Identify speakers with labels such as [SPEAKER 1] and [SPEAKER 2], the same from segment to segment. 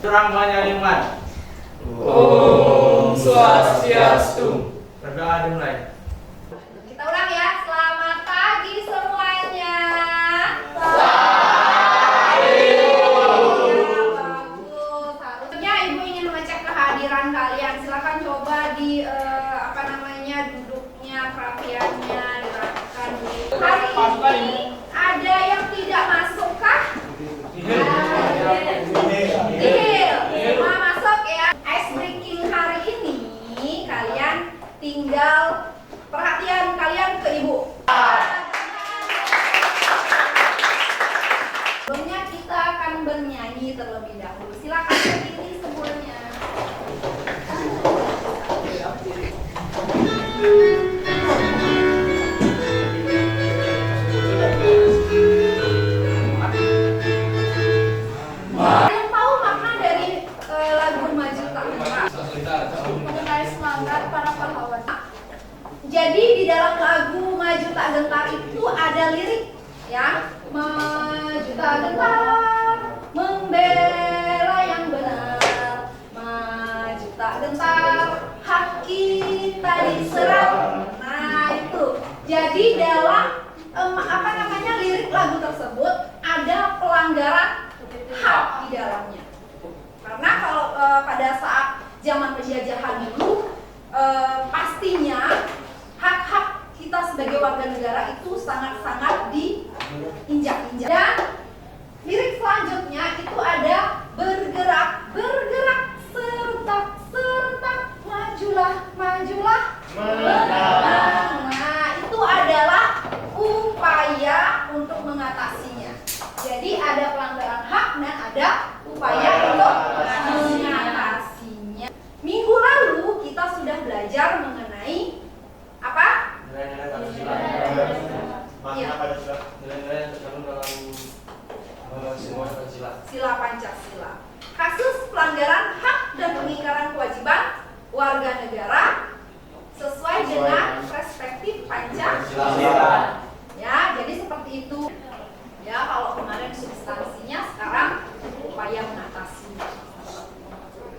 [SPEAKER 1] Kurang Panjaringan.
[SPEAKER 2] Om Swastiastu.
[SPEAKER 1] Berdoa dimulai.
[SPEAKER 3] Kita ulang ya. Selamat pagi semuanya. Bagus. Harusnya ibu ingin mengecek kehadiran kalian. Silakan coba di duduknya, perapiannya dirapikan. Hari ini ada yang tidak masuk kah? Semua masuk ya. Ice breaking hari ini kalian tinggal perhatian kalian ke ibu. Sebelumnya kita akan bernyanyi terlebih dahulu. Silakan berdiri semuanya. Kalian tahu makna dari lagu Maju Tak Gentar? Mengenai semangat para pahlawan. Jadi di dalam lagu Maju Tak Gentar itu ada lirik ya. Maju tak gentar, membela yang benar. Maju tak gentar, hak kita diserang. Nah itu. Jadi dalam lirik lagu tersebut ada pelanggaran hak di dalamnya. Karena kalau pada saat zaman penjajahan dulu pastinya hak-hak kita sebagai warga negara itu sangat-sangat diinjak-injak. Dan lirik selanjutnya itu ada bergerak, bergerak, serentak, serentak, majulah, majulah, menang. Nah, itu adalah upaya untuk mengatasinya. Jadi ada pelanggaran hak dan ada upaya untuk mengatasinya. Minggu lalu kita sudah belajar mengenai apa?
[SPEAKER 1] Nilai-nilai Pancasila.
[SPEAKER 3] Iya.
[SPEAKER 1] Nilai-nilai yang terkandung dalam semua Pancasila.
[SPEAKER 3] Sila Pancasila. Kasus pelanggaran hak dan pengingkaran kewajiban warga negara sesuai dengan perspektif Pancasila. Ya, jadi seperti itu. Ya, kalau kemarin substansinya, sekarang upaya mengatasinya.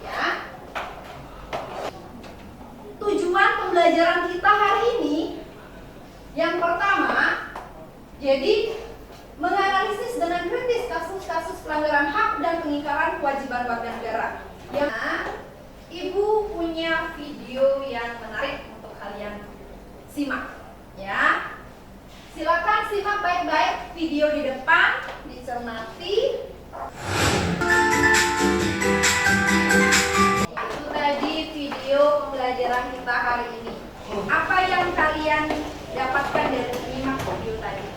[SPEAKER 3] Ya. Tujuan pembelajaran kita hari ini yang pertama, jadi menganalisis dengan kritis kasus-kasus pelanggaran hak dan pengingkaran kewajiban warga negara. Ya, Ibu punya video yang menarik untuk kalian simak. Ya. Silakan simak baik-baik video di depan, dicermati. Itu tadi video pembelajaran kita hari ini. Apa yang kalian dapatkan dari menyimak video tadi?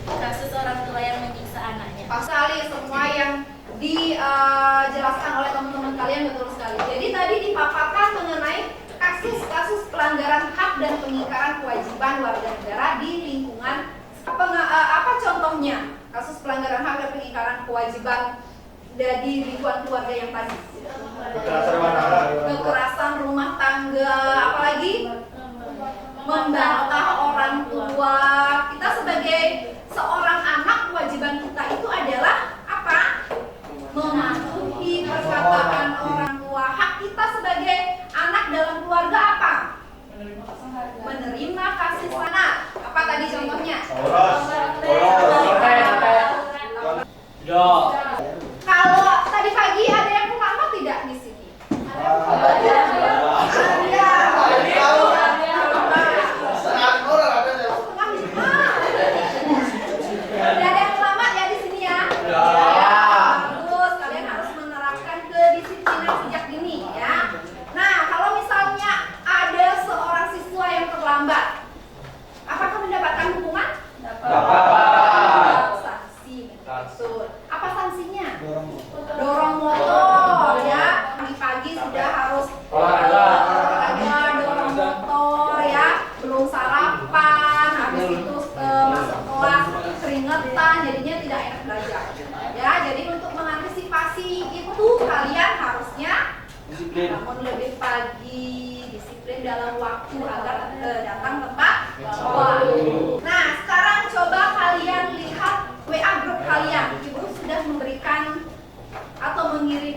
[SPEAKER 4] Kasus orang tua yang menyiksa anaknya.
[SPEAKER 3] Pas sekali semua yang dijelaskan oleh teman-teman kalian betul sekali. Jadi tadi dipaparkan mengenai kasus-kasus pelanggaran hak dan pengingkaran kewajiban warga negara di lingkungan. Apa contohnya kasus pelanggaran hak dan pengingkaran kewajiban di lingkungan keluarga yang tadi? Kekerasan rumah tangga, apalagi membantah orang tua. Kita sebagai seorang anak, kewajiban kita itu adalah apa? Mematuhi perkataan orang tua. Hak kita sebagai anak dalam keluarga apa? Menerima kasih sayang. Apa tadi contohnya? Kalau tadi pagi ada yang lama tidak di sini? Ada yang selamat ya di sini ya? Bagus, kalian harus menerapkan kedisiplinan sejak dini ya. Nah, kalau misalnya ada seorang siswa yang terlambat, apakah mendapatkan hukuman? Dapat. Sanksi. Betul. Apa sanksinya? Dorong motor ya. Pagi-pagi sudah harus olahraga, dorong motor ya. Belum sarapan, habis itu masuk kelas keringetan, jadinya tidak enak belajar. Ya, jadi untuk mengantisipasi itu kalian harusnya bangun lebih pagi, disiplin dalam waktu agar datang tepat waktu. Nah, sekarang coba kalian lihat WA grup kalian. Ibu sudah memberikan atau mengirim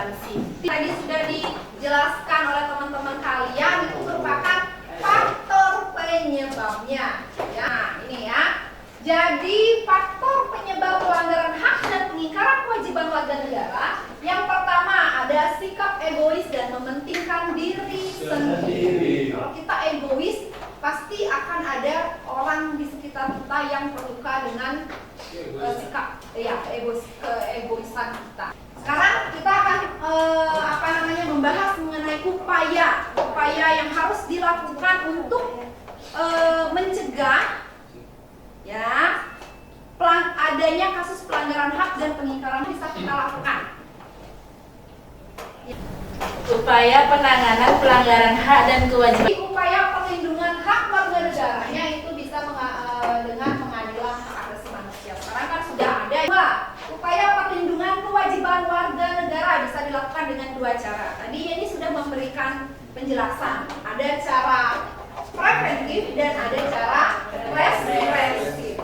[SPEAKER 4] toleransi.
[SPEAKER 3] Tadi sudah dijelaskan oleh teman-teman kalian, itu merupakan faktor penyebabnya. Ya, ini ya. Jadi faktor penyebab pelanggaran hak dan pengingkaran kewajiban warga negara, yang pertama ada sikap egois dan mementingkan diri sendiri. Kalau kita egois, pasti akan ada orang di sekitar kita yang terluka dengan sikap egoisan kita. Sekarang kita akan membahas mengenai upaya yang harus dilakukan untuk mencegah adanya kasus pelanggaran hak dan pengingkaran bisa kita lakukan.
[SPEAKER 4] Upaya penanganan pelanggaran hak dan kewajiban.
[SPEAKER 3] Upaya perlindungan hak warga negaranya itu bisa dengan pengadilan hak asasi manusia. Sekarang kan sudah ada. Upaya perlindungan kewajiban warga negara bisa dilakukan dengan dua cara. Tadi ini sudah memberikan penjelasan. Ada cara preventif dan ada cara represif.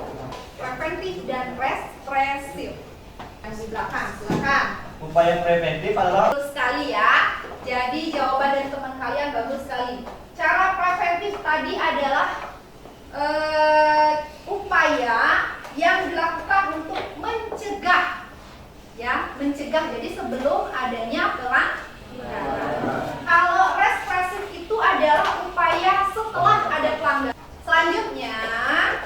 [SPEAKER 3] Preventif dan represif. Yang di belakang, silakan.
[SPEAKER 2] Upaya preventif adalah
[SPEAKER 3] Bagus sekali ya. Jadi jawaban dari teman kalian bagus sekali. Cara preventif tadi adalah upaya yang dilakukan untuk mencegah, ya, mencegah. Jadi sebelum adanya pelanggaran. Kalau represif itu adalah upaya setelah ada pelanggaran. Selanjutnya,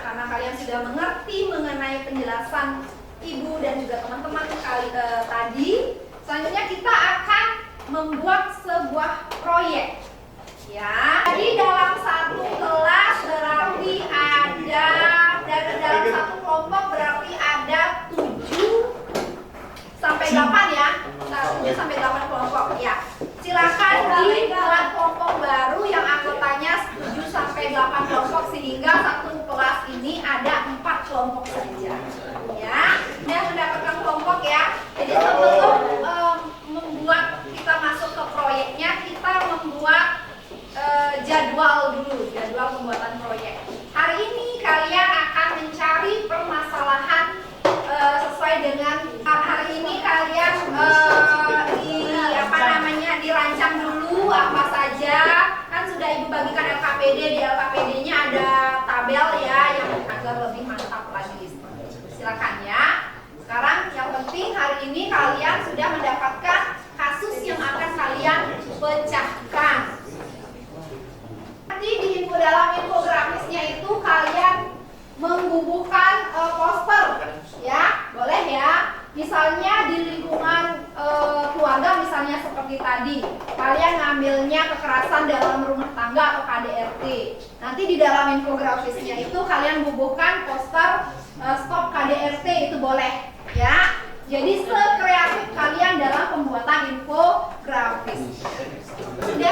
[SPEAKER 3] karena kalian sudah mengerti mengenai penjelasan Ibu dan juga teman-teman tadi, selanjutnya kita akan membuat sebuah proyek. Ya, jadi dalam satu kelas berarti ada dalam satu kelompok berarti ada 7 sampai 8 ya. 7 sampai 8 kelompok. Ya. Silakan dibuat kelompok baru yang anggotanya 7 sampai 8 kelompok sehingga satu kelas ini ada 4 kelompok saja. Ya, yang mendapatkan kelompok ya. Jadi sebelum membuat kita masuk ke proyeknya, kita membuat jadwal dulu, jadwal pembuatan proyek. Hari ini kalian akan mencari permasalahan sesuai dengan hari ini kalian dirancang dulu apa saja. Kan sudah Ibu bagikan LKPD, di LKPD-nya ada tabel ya yang agar lebih mantap lagi. Silakan ya. Sekarang yang penting hari ini kalian sudah mendapatkan kasus yang akan kalian pecahkan. Nanti di dalam infografisnya itu kalian membubuhkan poster, ya, boleh ya. Misalnya di lingkungan keluarga, misalnya seperti tadi, kalian ngambilnya kekerasan dalam rumah tangga atau KDRT. Nanti di dalam infografisnya itu kalian bubuhkan poster stop KDRT, itu boleh, ya. Jadi sekreatif kalian dalam pembuatan infografis. Sudah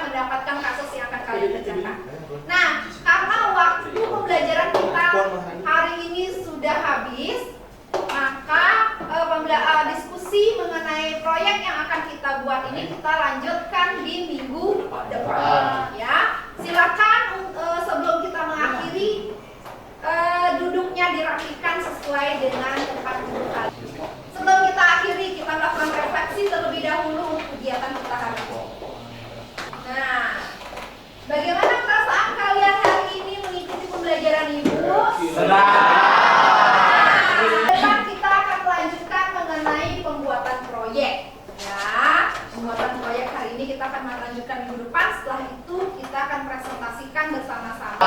[SPEAKER 3] mendapatkan kasus yang akan kalian kerjakan. Nah, karena waktu pembelajaran kita hari ini sudah habis, maka diskusi mengenai proyek yang akan kita buat ini kita lanjutkan di minggu depan. Ya, silakan sebelum kita mengakhiri duduknya dirapikan sesuai dengan tempat duduk kalian. Sebelum kita akhiri, kita melakukan refleksi terlebih dahulu untuk kegiatan kita hari ini. Nah, bagaimana perasaan kalian hari ini mengikuti pembelajaran Ibu? Depan kita akan melanjutkan mengenai pembuatan proyek. Ya, pembuatan proyek hari ini kita akan melanjutkan minggu depan. Setelah itu kita akan presentasikan bersama-sama.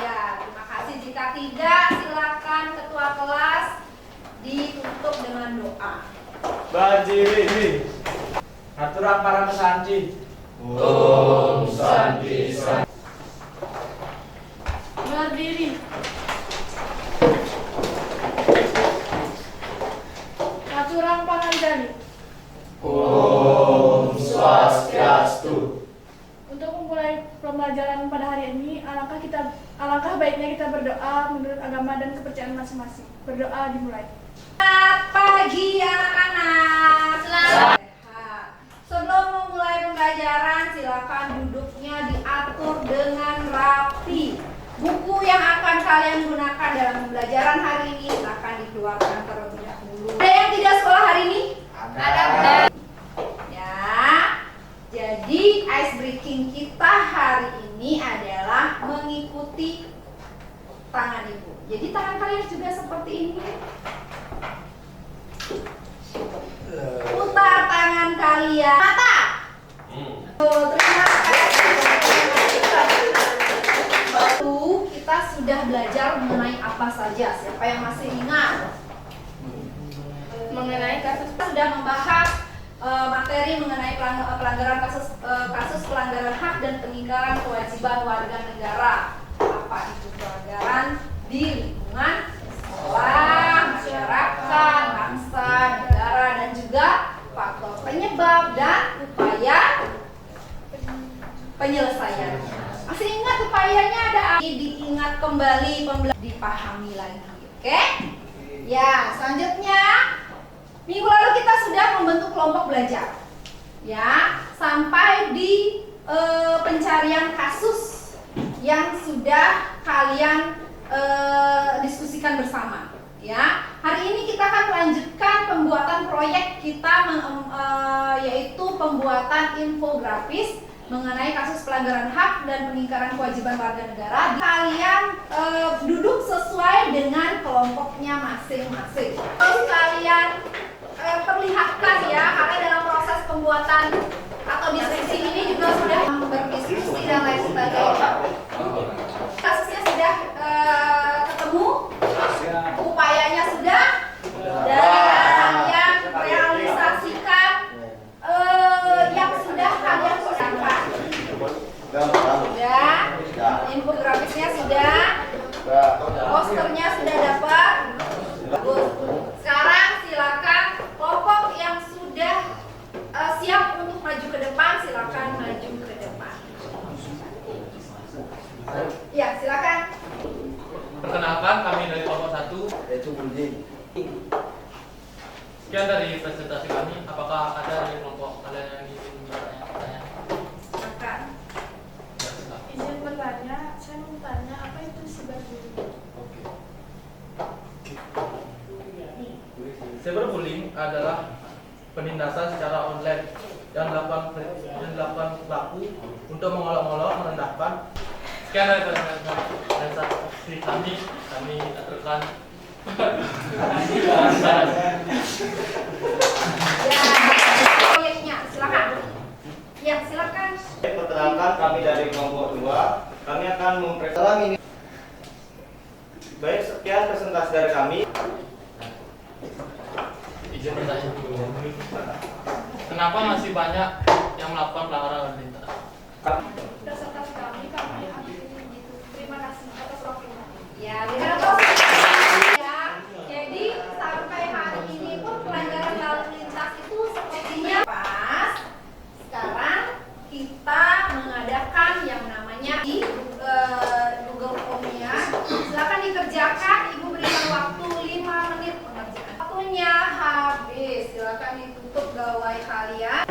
[SPEAKER 3] Ya, terima kasih. Jika tidak, silakan ketua kelas ditutup dengan doa.
[SPEAKER 2] Bajiri aturan para pesanci.
[SPEAKER 1] Om Santi Santi.
[SPEAKER 4] Berdiri.
[SPEAKER 5] Aturan Pangandaran.
[SPEAKER 1] Om Swastiastu.
[SPEAKER 5] Untuk memulai pembelajaran pada hari ini, alangkah baiknya kita berdoa menurut agama dan kepercayaan masing-masing. Berdoa dimulai.
[SPEAKER 3] Selamat pagi anak-anak. Selamat sehat. Sebelum memulai pembelajaran, silakan duduknya diatur dengan rapi. Buku yang akan kalian gunakan dalam pembelajaran hari ini akan dikeluarkan terlebih dahulu. Ada yang tidak sekolah hari ini? Ada. kalian. Mata. Terima kasih. Lalu kita sudah belajar mengenai apa saja. Siapa yang masih ingat? Mengenai kasus, kita sudah membahas materi mengenai pelanggaran kasus pelanggaran hak dan peninggalan kewajiban warga negara. Apa itu pelanggaran di lingkungan sekolah, masyarakat, bangsa, negara, dan juga faktor penyebab dan upaya penyelesaian. Masih ingat upayanya ada? Diingat kembali, dipahami lagi. Oke? Ya, selanjutnya minggu lalu kita sudah membentuk kelompok belajar. Ya, sampai di pencarian kasus yang sudah kalian diskusikan bersama. Ya, hari ini kita akan melanjutkan pembuatan proyek kita, yaitu pembuatan infografis mengenai kasus pelanggaran hak dan peningkaran kewajiban warga negara. Kalian duduk sesuai dengan kelompoknya masing-masing. Terus kalian perlihatkan ya, karena dalam proses pembuatan atau diskusi ini juga sudah berdiskusi dan lain sebagainya. Kasusnya sudah ketemu, upayanya sudah, dan yang realisasikan yang sudah kalian siapkan. Sudah, infografisnya sudah, posternya sudah dapat. Bagus. Sekarang silakan kelompok yang sudah siap untuk maju ke depan, silakan maju ke depan. Ya, silakan.
[SPEAKER 6] Perkenalkan, kami dari kelompok 1. Sekian dari presentasi kami. Apakah ada dari kelompok kalian yang ingin bertanya?
[SPEAKER 3] Silakan.
[SPEAKER 5] Izin bertanya, saya mau tanya apa itu cyberbullying?
[SPEAKER 6] Cyberbullying adalah penindasan secara online yang dilakukan pelaku untuk mengolok-olok, merendahkan. Sekian dari presentasi kami aturkan.
[SPEAKER 3] Ya, proyeknya silakan. Ya, silakan.
[SPEAKER 2] Perkenalkan, kami dari kelompok 2. Kami akan mempresentasikan ini. Baik, sekian presentasi dari kami.
[SPEAKER 6] Izin bertanya. Kenapa masih banyak yang melakukan pelanggaran lalu lintas?
[SPEAKER 5] Presentasi kami akhiri gitu. Terima kasih atas waktunya.
[SPEAKER 3] Ya, terima kasih. Ya, jadi sampai hari ini pun pelanggaran lalu lintas itu sepertinya pas. Sekarang kita mengadakan yang namanya di Google Form-nya. Silakan dikerjakan. Ibu berikan waktu 5 menit pengerjaan. Waktunya habis. Silakan ditutup gawai kalian.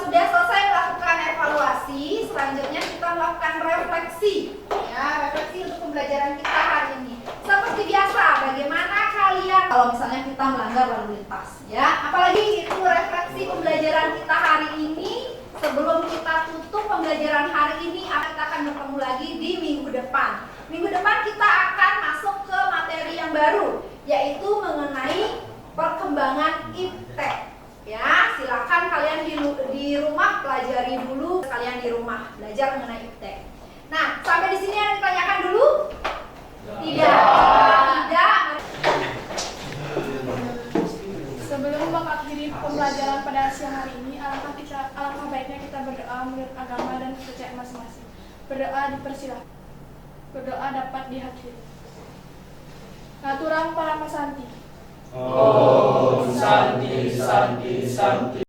[SPEAKER 3] Sudah selesai melakukan evaluasi, selanjutnya kita melakukan refleksi. Ya, refleksi untuk pembelajaran kita hari ini. Seperti biasa, bagaimana kalian kalau misalnya kita melanggar lalu lintas, ya? Apalagi itu refleksi pembelajaran kita hari ini. Sebelum kita tutup pembelajaran hari ini, kita akan bertemu lagi di minggu depan. Minggu depan kita akan masuk ke materi yang baru, yaitu mengenai perkembangan iptek. Ya, silakan kalian di rumah pelajari dulu, kalian di rumah belajar mengenai iptek. Nah, sampai di sini yang ditanyakan dulu? Tidak. Tidak.
[SPEAKER 5] Sebelum mengakhiri pembelajaran pada siang hari ini, alangkah baiknya kita berdoa menurut agama dan kepercayaan masing-masing. Berdoa dipersilahkan. Berdoa dapat dihadiri. Ngaturang para masanti.
[SPEAKER 1] Om Santi Santi Santi.